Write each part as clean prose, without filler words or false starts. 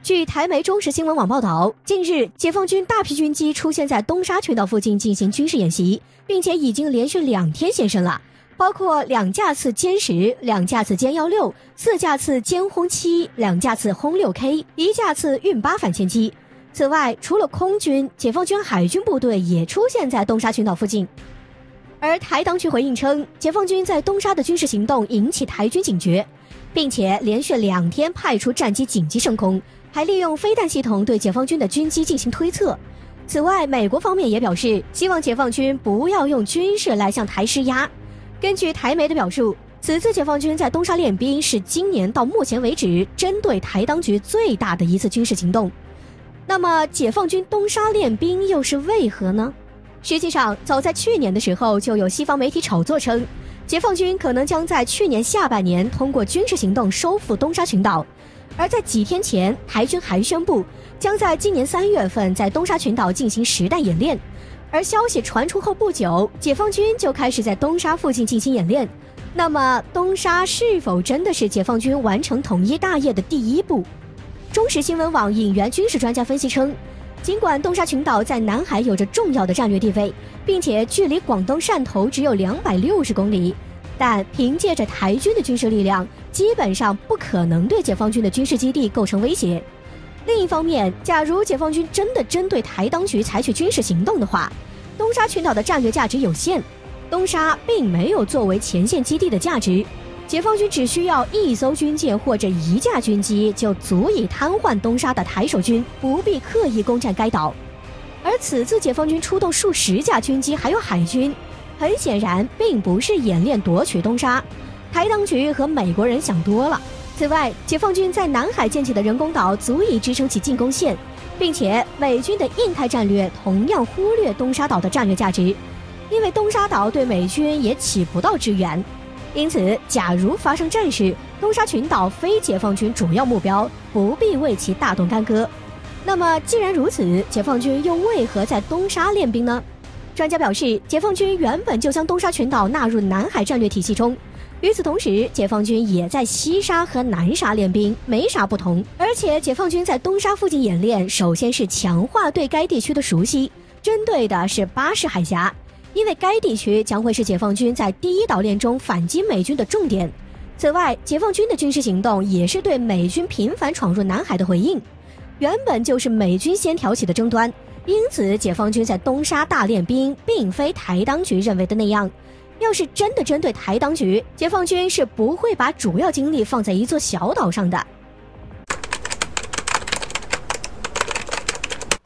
据台媒中时新闻网报道，近日解放军大批军机出现在东沙群岛附近进行军事演习，并且已经连续2天现身了，包括2架次歼10、2架次歼16、4架次歼轰7、2架次轰6K、1架次运8反潜机。此外，除了空军，解放军海军部队也出现在东沙群岛附近。而台当局回应称，解放军在东沙的军事行动引起台军警觉，并且连续2天派出战机紧急升空，还利用飞弹系统对解放军的军机进行推测。此外，美国方面也表示，希望解放军不要用军事来向台施压。根据台媒的表述，此次解放军在东沙练兵是今年到目前为止针对台当局最大的一次军事行动。那么，解放军东沙练兵又是为何呢？实际上，早在去年的时候，就有西方媒体炒作称，解放军可能将在去年下半年通过军事行动收复东沙群岛。而在几天前，台军还宣布将在今年3月份在东沙群岛进行实弹演练。而消息传出后不久，解放军就开始在东沙附近进行演练。那么，东沙是否真的是解放军完成统一大业的第一步？中时新闻网引援军事专家分析称，尽管东沙群岛在南海有着重要的战略地位，并且距离广东汕头只有260公里，但凭借着台军的军事力量，基本上不可能对解放军的军事基地构成威胁。另一方面，假如解放军真的针对台当局采取军事行动的话，东沙群岛的战略价值有限，东沙并没有作为前线基地的价值，解放军只需要1艘军舰或者1架军机就足以瘫痪东沙的台守军，不必刻意攻占该岛。而此次解放军出动数10架军机还有海军，很显然并不是演练夺取东沙，台当局和美国人想多了。此外，解放军在南海建起的人工岛足以支撑起进攻线，并且美军的印太战略同样忽略东沙岛的战略价值，因为东沙岛对美军也起不到支援。因此，假如发生战事，东沙群岛非解放军主要目标，不必为其大动干戈。那么，既然如此，解放军又为何在东沙练兵呢？专家表示，解放军原本就将东沙群岛纳入南海战略体系中，与此同时，解放军也在西沙和南沙练兵，没啥不同。而且，解放军在东沙附近演练，首先是强化对该地区的熟悉，针对的是巴士海峡。因为该地区将会是解放军在第1岛链中反击美军的重点。此外，解放军的军事行动也是对美军频繁闯入南海的回应，原本就是美军先挑起的争端，因此解放军在东沙大练兵，并非台当局认为的那样。要是真的针对台当局，解放军是不会把主要精力放在一座小岛上的。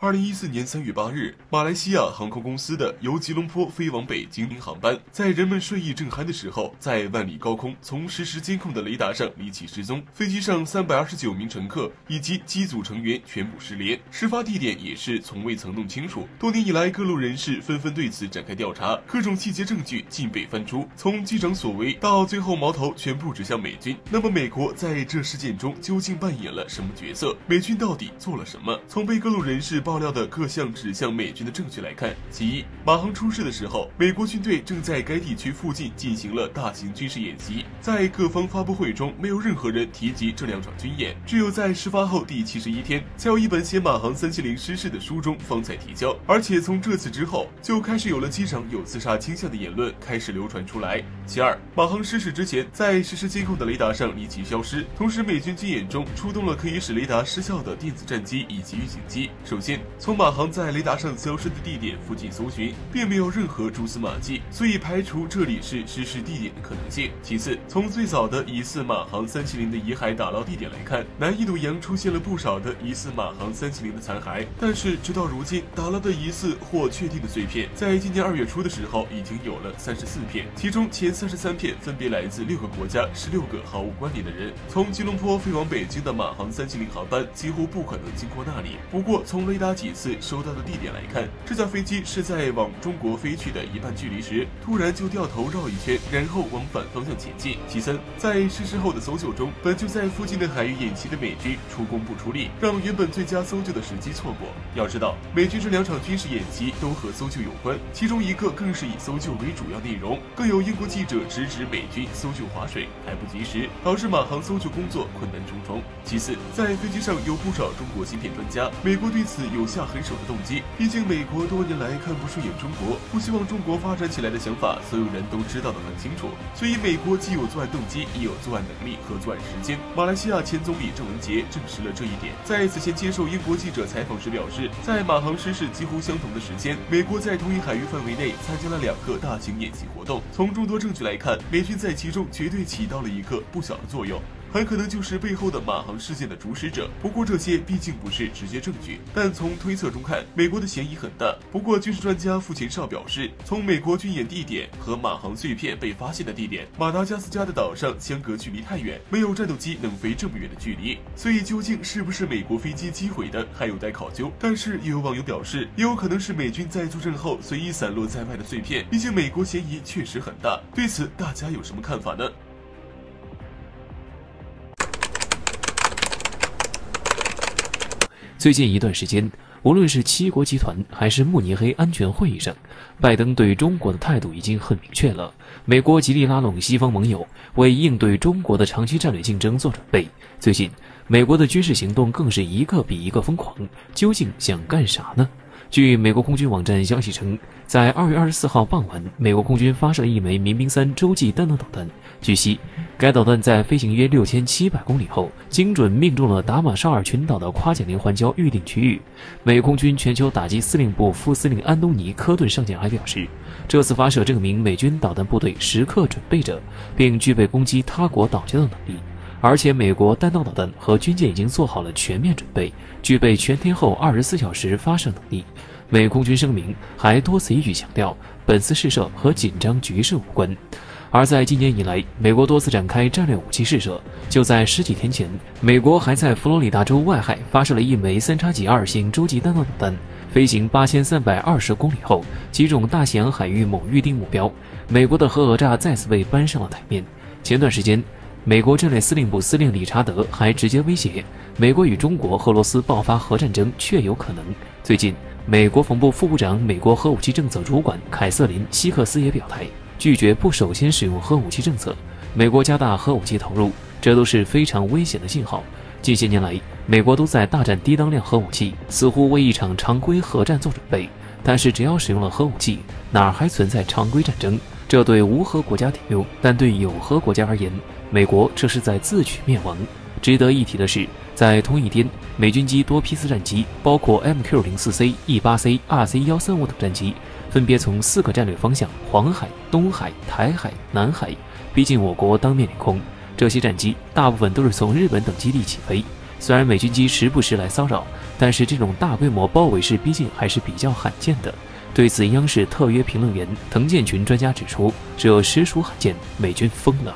2014年3月8日，马来西亚航空公司的由吉隆坡飞往北京航班，在人们睡意正酣的时候，在万里高空从实时监控的雷达上离奇失踪。飞机上329名乘客以及机组成员全部失联，事发地点也是从未曾弄清楚。多年以来，各路人士纷纷对此展开调查，各种细节证据尽被翻出，从机长所为到最后矛头全部指向美军。那么，美国在这事件中究竟扮演了什么角色？美军到底做了什么？从被各路人士爆料的各项指向美军的证据来看，其一，马航出事的时候，美国军队正在该地区附近进行了大型军事演习，在各方发布会中没有任何人提及这2场军演，只有在事发后第71天，才有一本写马航370失事的书中方才提交。而且从这次之后，就开始有了机长有自杀倾向的言论开始流传出来。其二，马航失事之前，在实时监控的雷达上离奇消失，同时美军军演中出动了可以使雷达失效的电子战机以及预警机。首先，从马航在雷达上消失的地点附近搜寻，并没有任何蛛丝马迹，所以排除这里是失事地点的可能性。其次，从最早的疑似马航370的遗骸打捞地点来看，南印度洋出现了不少的疑似马航370的残骸，但是直到如今，打捞的疑似或确定的碎片，在今年2月初的时候已经有了34片，其中前33片分别来自6个国家16个毫无关联的人。从吉隆坡飞往北京的马航370航班几乎不可能经过那里。不过，从雷达几次收到的地点来看，这架飞机是在往中国飞去的一半距离时，突然就掉头绕一圈，然后往反方向前进。其三，在失事后的搜救中，本就在附近的海域演习的美军出工不出力，让原本最佳搜救的时机错过。要知道，美军这2场军事演习都和搜救有关，其中一个更是以搜救为主要内容，更有英国技者直指美军搜救划水还不及时，导致马航搜救工作困难重重。其次，在飞机上有不少中国芯片专家，美国对此有下狠手的动机。毕竟美国多年来看不顺眼中国，不希望中国发展起来的想法，所有人都知道得很清楚。所以美国既有作案动机，也有作案能力和作案时间。马来西亚前总理郑文杰证实了这一点，在此前接受英国记者采访时表示，在马航失事几乎相同的时间，美国在同一海域范围内参加了2个大型演习活动。从众多证据来看，美军在其中绝对起到了一个不小的作用，很可能就是背后的马航事件的主使者。不过这些毕竟不是直接证据，但从推测中看，美国的嫌疑很大。不过军事专家傅前绍表示，从美国军演地点和马航碎片被发现的地点马达加斯加的岛上相隔距离太远，没有战斗机能飞这么远的距离，所以究竟是不是美国飞机击毁的还有待考究。但是也有网友表示，也有可能是美军在作战后随意散落在外的碎片，毕竟美国嫌疑确实很大。对此大家有什么看法呢？最近一段时间，无论是七国集团还是慕尼黑安全会议上，拜登对中国的态度已经很明确了。美国极力拉拢西方盟友，为应对中国的长期战略竞争做准备。最近，美国的军事行动更是一个比一个疯狂，究竟想干啥呢？据美国空军网站消息称，在2月24号傍晚，美国空军发射了一枚民兵3洲际弹道导弹。据悉，该导弹在飞行约6700公里后，精准命中了达马绍尔群岛的夸贾连环礁预定区域。美空军全球打击司令部副司令安东尼·科顿上将还表示，这次发射证明美军导弹部队时刻准备着，并具备攻击他国岛礁的能力。而且美国弹道导弹和军舰已经做好了全面准备，具备全天候24小时发射能力。美空军声明还多此一举强调，本次试射和紧张局势无关。而在今年以来，美国多次展开战略武器试射。就在10几天前，美国还在佛罗里达州外海发射了一枚3X2型洲际弹道导弹，飞行8320公里后击中大西洋海域某预定目标。美国的核讹诈再次被搬上了台面。前段时间，美国战略司令部司令理查德还直接威胁，美国与中国、俄罗斯爆发核战争确有可能。最近，美国防部副部长、美国核武器政策主管凯瑟琳·希克斯也表态，拒绝不首先使用核武器政策。美国加大核武器投入，这都是非常危险的信号。近些年来，美国都在大战低当量核武器，似乎为一场常规核战做准备。但是只要使用了核武器，哪儿还存在常规战争？这对无核国家顶用，但对有核国家而言，美国这是在自取灭亡。值得一提的是，在同一天，美军机多批次战机，包括 MQ-04C、E8C、RC-135等战机，分别从4个战略方向黄海、东海、台海、南海逼近我国当面领空。这些战机大部分都是从日本等基地起飞。虽然美军机时不时来骚扰，但是这种大规模包围式逼近还是比较罕见的。对此，央视特约评论员滕建群专家指出，这实属罕见，美军疯了。